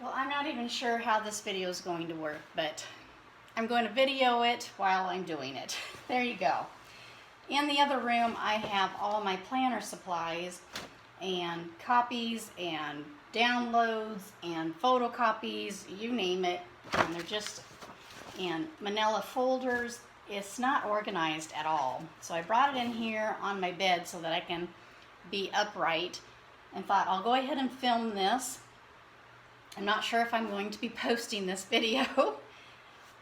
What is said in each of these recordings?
Well, I'm not even sure how this video is going to work, but I'm going to video it while I'm doing it. There you go. In the other room, I have all my planner supplies and copies and downloads and photocopies, you name it. And they're just in manila folders. It's not organized at all. So I brought it in here on my bed so that I can be upright and thought I'll go ahead and film this. I'm not sure if I'm going to be posting this video,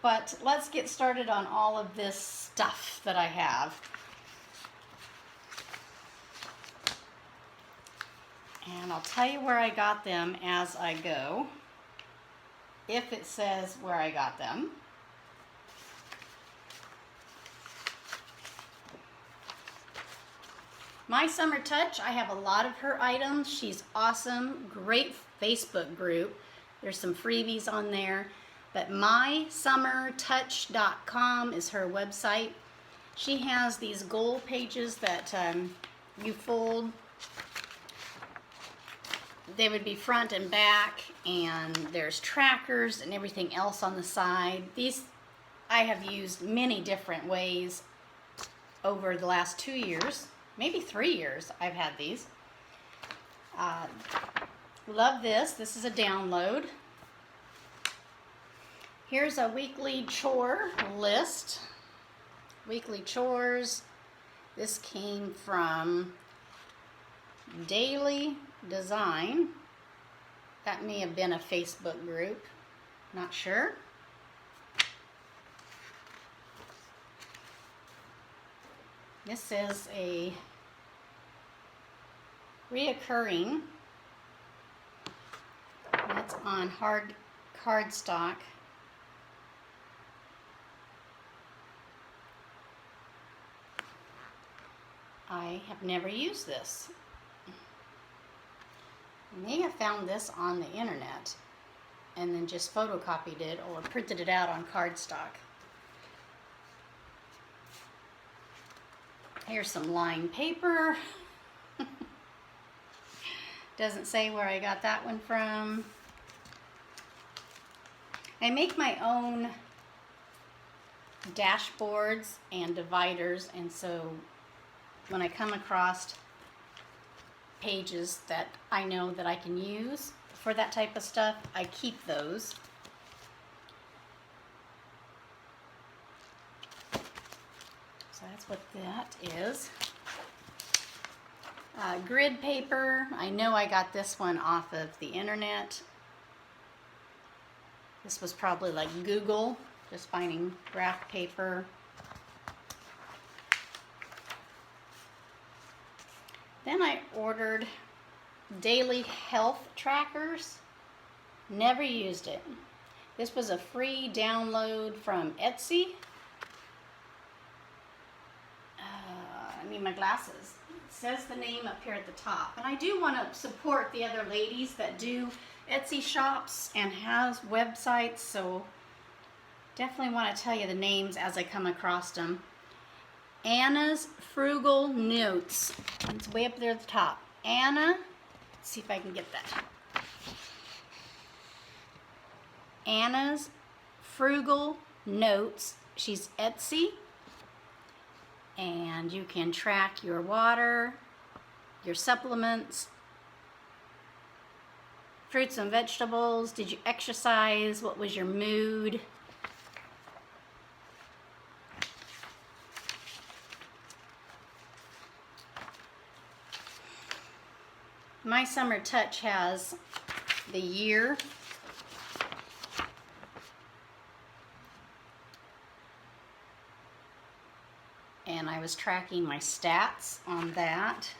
but let's get started on all of this stuff that I have. And I'll tell you where I got them as I go, if it says where I got them. My Summer Touch, I have a lot of her items. She's awesome, great Facebook group. There's some freebies on there, but mysummertouch.com is her website. She has these goal pages that you fold. They would be front and back, and there's trackers and everything else on the side. These I have used many different ways over the last 2 years, maybe 3 years I've had these. Love this. This is a download. Here's a weekly chore list. Weekly chores. This came from Daily Design. That may have been a Facebook group. Not sure. This is a reoccurring. That's on hard cardstock. I have never used this. I may have found this on the internet and then just photocopied it or printed it out on cardstock. Here's some lined paper. Doesn't say where I got that one from. I make my own dashboards and dividers, and so when I come across pages that I know that I can use for that type of stuff, I keep those. So that's what that is. Grid paper. I know I got this one off of the internet. This was probably like Google, just finding graph paper. Then I ordered daily health trackers. Never used it. This was a free download from Esty. I need my glasses. It says the name up here at the top. And I do want to support the other ladies that do Etsy shops and has websites, so definitely want to tell you the names as I come across them. Anna's Frugal Notes. It's way up there at the top. Anna, let's see if I can get that. Anna's Frugal Notes. She's Etsy. And you can track your water, your supplements, fruits and vegetables. Did you exercise? What was your mood? My Summer Touch has the year. And I was tracking my stats on that.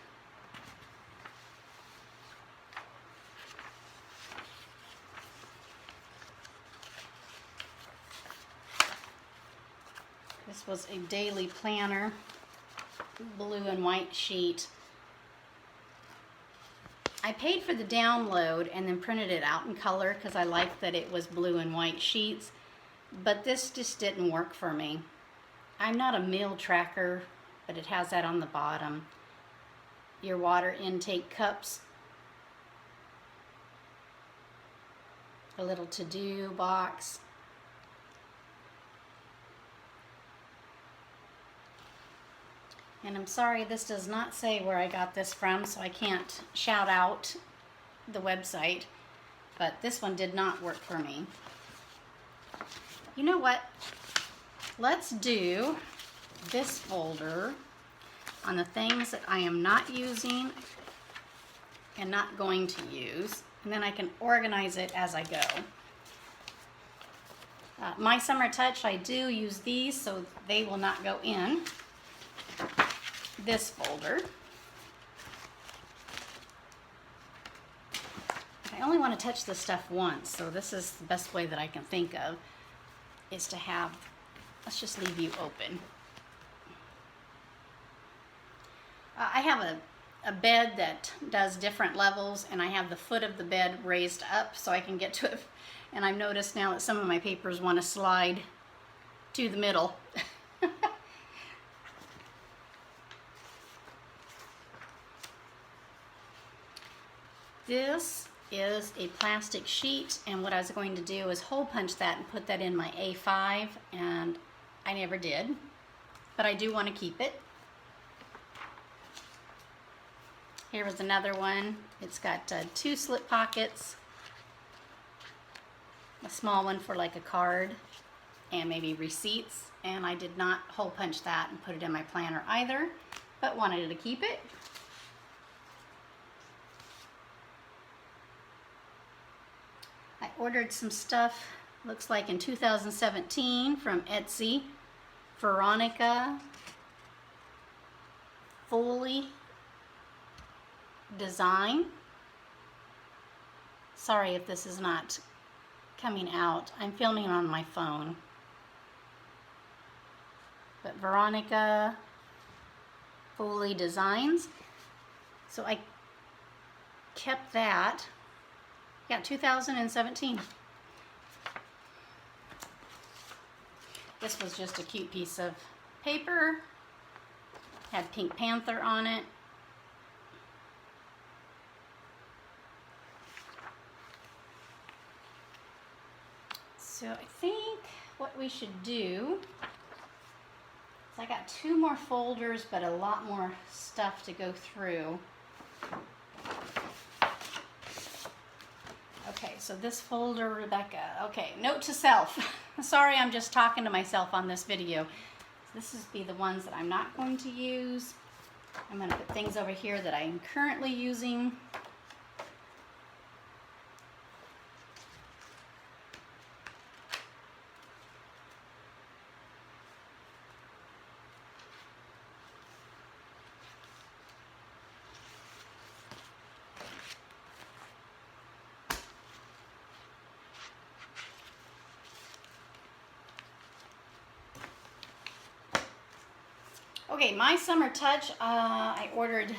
This was a daily planner, blue and white sheet. I paid for the download and then printed it out in color because I liked that it was blue and white sheets, but this just didn't work for me. I'm not a meal tracker, but it has that on the bottom. Your water intake cups. a little to-do box. And I'm sorry this does not say where I got this from, so I can't shout out the website, but this one did not work for me. You know what? Let's do this folder on the things that I am not using and not going to use, and then I can organize it as I go. My Summer Touch, I do use these, so they will not go in this folder. I only want to touch this stuff once, so this is the best way that I can think of, is to have, let's just leave you open. I have a bed that does different levels, and I have the foot of the bed raised up so I can get to it. And I've noticed now that some of my papers want to slide to the middle. This is a plastic sheet, and what I was going to do is hole punch that and put that in my A5, and I never did, but I do want to keep it. Here was another one. It's got 2 slip pockets, a small one for like a card and maybe receipts, and I did not hole punch that and put it in my planner either, but wanted to keep it. I ordered some stuff, looks like in 2017 from Etsy. Veronica Foley Design. Sorry if this is not coming out. I'm filming on my phone. But Veronica Foley Designs. So I kept that. Yeah, 2017. This was just a cute piece of paper. Had Pink Panther on it. So I think what we should do is I got 2 more folders, but a lot more stuff to go through. Okay, so this folder, Rebecca. Okay, note to self. Sorry, I'm just talking to myself on this video. This is be the ones that I'm not going to use. I'm going to put things over here that I'm currently using. Okay, My Summer Touch, I ordered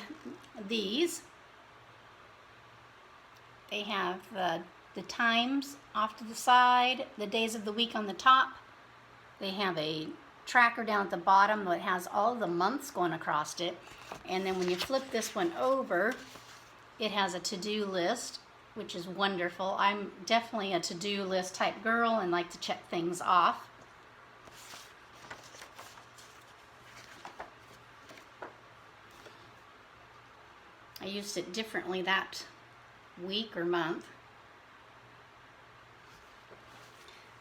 these. They have the times off to the side, the days of the week on the top. They have a tracker down at the bottom that has all the months going across it. And then when you flip this one over, it has a to-do list, which is wonderful. I'm definitely a to-do list type girl and like to check things off. I used it differently that week or month.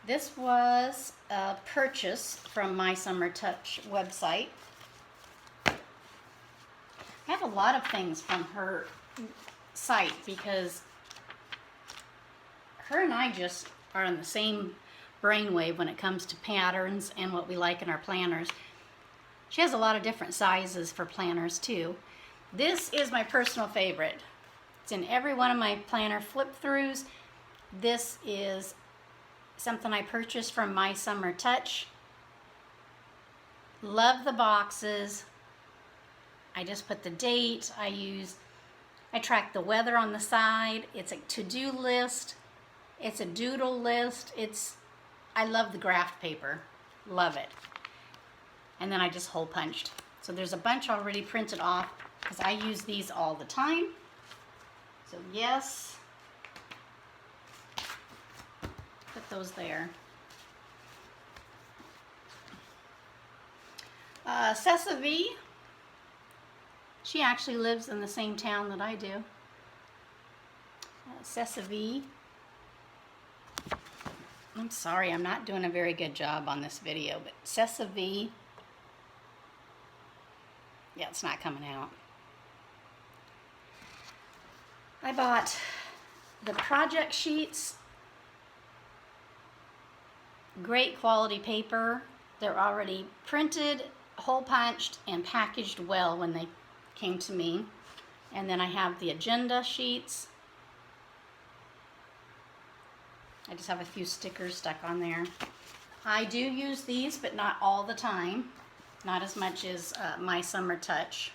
This was a purchase from My Summer Touch website. I have a lot of things from her site because her and I just are on the same brainwave when it comes to patterns and what we like in our planners. She has a lot of different sizes for planners too. This is my personal favorite. It's in every one of my planner flip-throughs. This is something I purchased from My Summer Touch. Love the boxes. I just put the date. I track the weather on the side. It's a to-do list. It's a doodle list. I love the graph paper. Love it. And then I just hole punched. So there's a bunch already printed off because I use these all the time. So yes. those there. V. She actually lives in the same town that I do. V. I'm sorry, I'm not doing a very good job on this video, but V. Yeah, it's not coming out. I bought the project sheets. Great quality paper. They're already printed, hole punched, and packaged well when they came to me. And then I have the agenda sheets. I just have a few stickers stuck on there. I do use these, but not all the time. Not as much as My Summer Touch.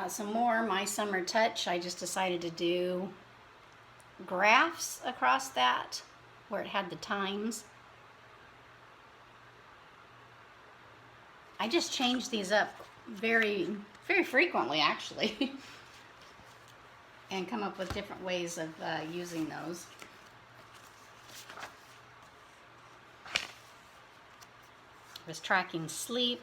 Some more My Summer Touch. I just decided to do graphs across that where it had the times. I just change these up very frequently, actually, and come up with different ways of using those. I was tracking sleep.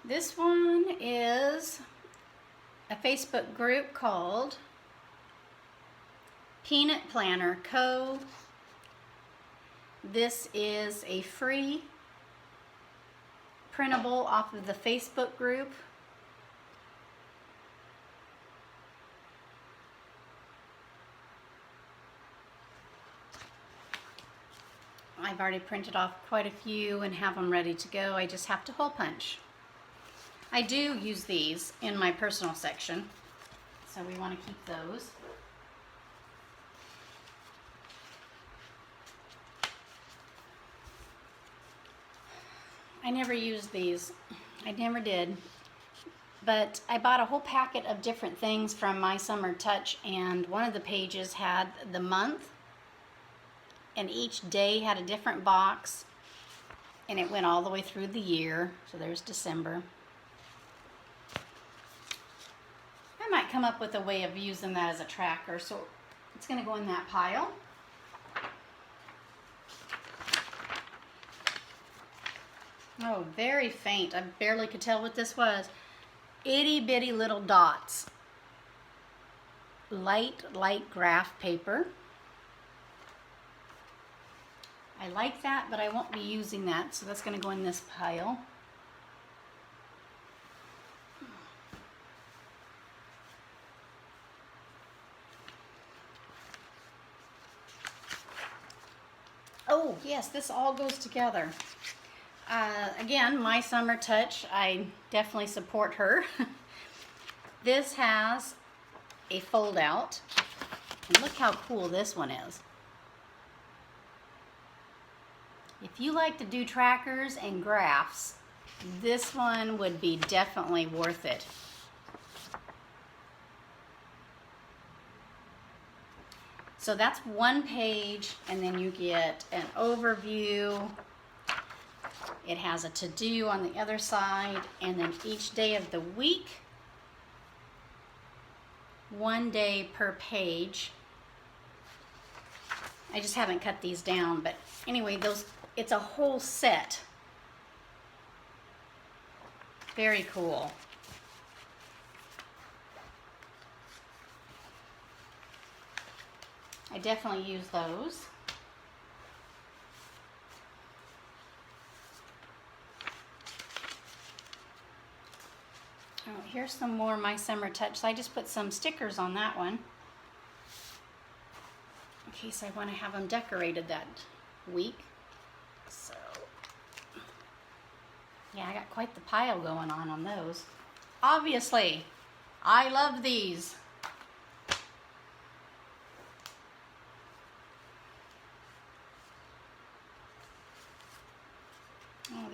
This one is a Facebook group called Peanut Planner Co. This is a free printable off of the Facebook group. I've already printed off quite a few and have them ready to go. I just have to hole punch. I do use these in my personal section, so we want to keep those. I never used these. I never did. But I bought a whole packet of different things from My Summer Touch, and one of the pages had the month, and each day had a different box, and it went all the way through the year. So there's December. I might come up with a way of using that as a tracker, so it's going to go in that pile. Oh, very faint. I barely could tell what this was. Itty bitty little dots. Light graph paper. I like that, but I won't be using that, so that's going to go in this pile. Oh, yes, this all goes together. Again, My Summer Touch, I definitely support her. This has a fold out, and look how cool this one is. If you like to do trackers and graphs, this one would be definitely worth it. So that's one page, and then you get an overview. It has a to-do on the other side, and then each day of the week, 1 day per page. I just haven't cut these down, but anyway, it's a whole set. Very cool. I definitely use those. Oh, here's some more My Summer Touch. So I just put some stickers on that one in case I want to have them decorated that week. So, yeah, I got quite the pile going on those. Obviously, I love these.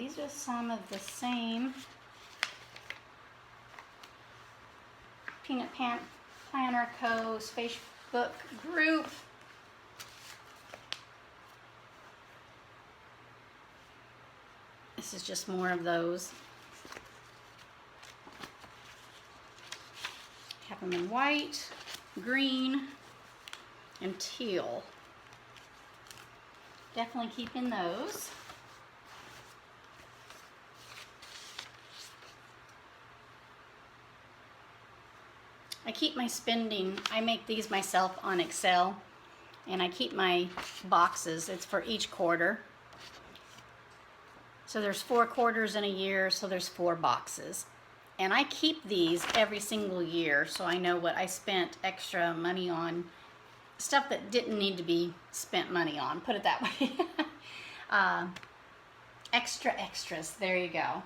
these are some of the same Peanut Planner Co.'s Facebook group. This is just more of those. Have them in white, green, and teal. Definitely keeping those. I keep my spending, I make these myself on Excel, and I keep my boxes. It's for each quarter. So there's 4 quarters in a year, so there's 4 boxes. And I keep these every single year, so I know what I spent extra money on. Stuff that didn't need to be spent money on, put it that way. Extras, there you go.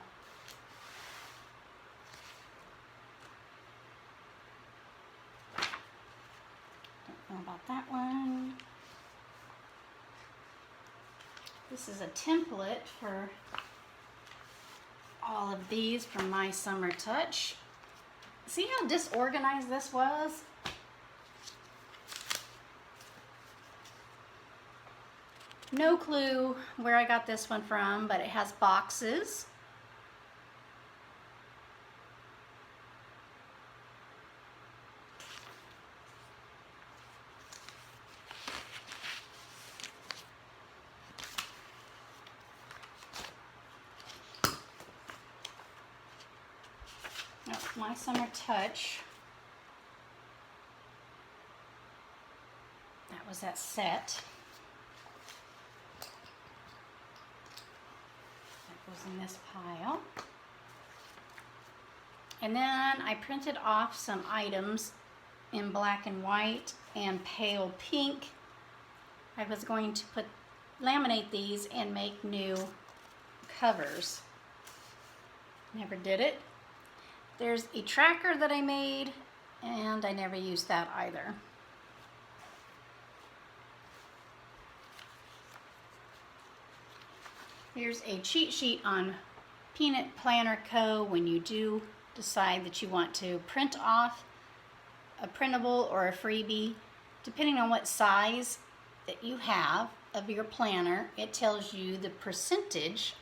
Don't know about that one. This is a template for all of these from My Summer Touch. See how disorganized this was? No clue where I got this one from, but it has boxes. Oh, My Summer Touch. That was that set. Goes in this pile. And then I printed off some items in black and white and pale pink. I was going to laminate these and make new covers. Never did it. There's a tracker that I made, and I never used that either. Here's a cheat sheet on Peanut Planner Co. when you do decide that you want to print off a printable or a freebie. Depending on what size that you have of your planner, it tells you the percentage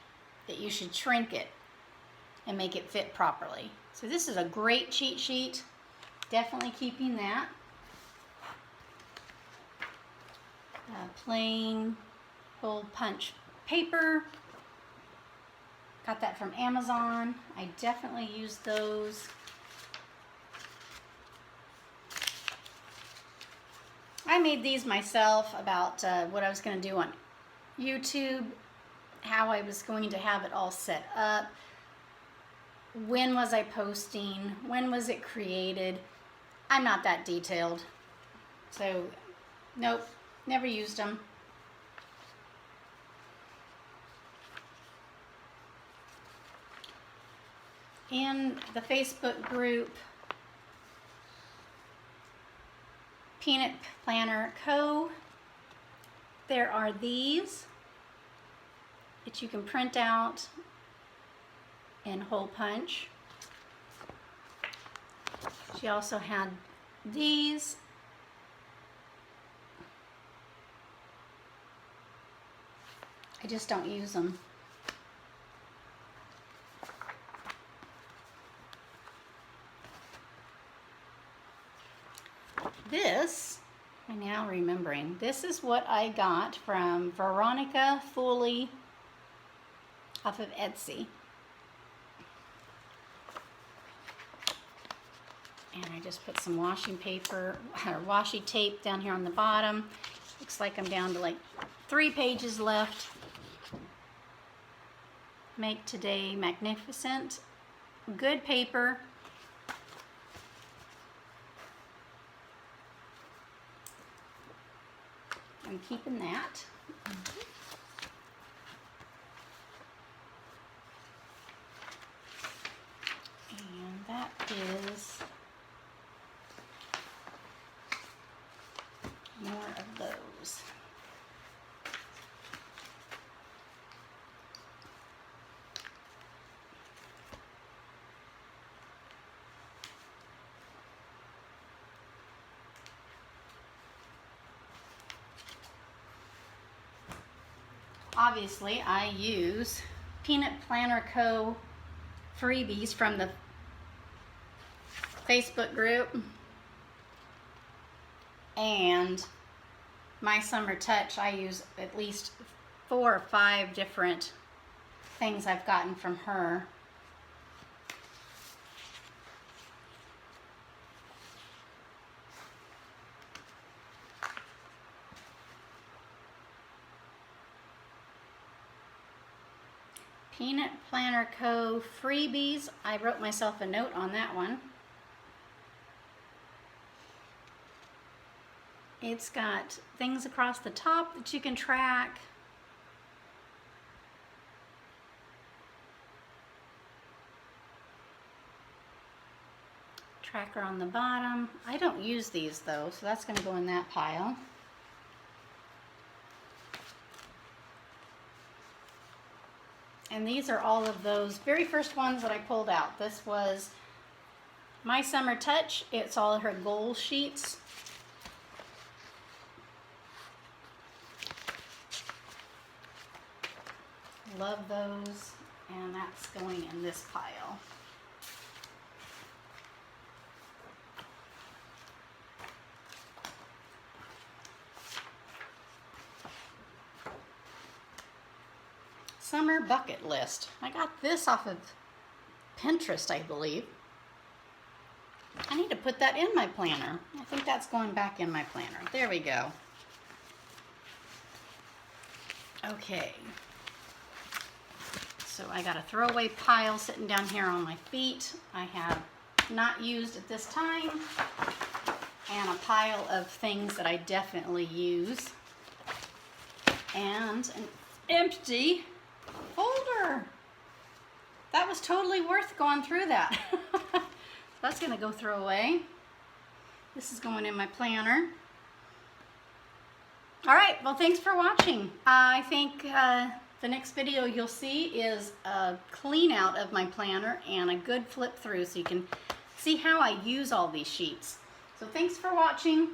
that you should shrink it and make it fit properly. So this is a great cheat sheet. Definitely keeping that. Plain hole punch paper. Got that from Amazon. I definitely use those. I made these myself about what I was going to do on YouTube, how I was going to have it all set up, when was I posting, when was it created. I'm not that detailed. So, nope, never used them. In the Facebook group, Peanut Planner Co., there are these that you can print out in hole punch. She also had these. I just don't use them. This, I'm now remembering, this is what I got from Veronica Foley off of Etsy. And I just put some washing paper, or washi tape down here on the bottom. Looks like I'm down to like 3 pages left. Make today magnificent. Good paper. I'm keeping that. And that is more of those. obviously I use Peanut Planner Co. freebies from the Facebook group, and My Summer Touch. I use at least 4 or 5 different things I've gotten from her. Peanut Planner Co. freebies. I wrote myself a note on that one. It's got things across the top that you can track. Tracker on the bottom. I don't use these though, so that's going to go in that pile. And these are all of those very first ones that I pulled out. This was My Summer Touch. It's all her goal sheets. Love those, and that's going in this pile. Summer bucket list. I got this off of Pinterest, I believe. I need to put that in my planner. I think that's going back in my planner. There we go. Okay. So I got a throwaway pile sitting down here on my feet. I have not used at this time. And a pile of things that I definitely use. And an empty folder. That was totally worth going through that. That's gonna go throw away. This is going in my planner. All right, well, thanks for watching. I think the next video you'll see is a clean out of my planner and a good flip through so you can see how I use all these sheets. So thanks for watching.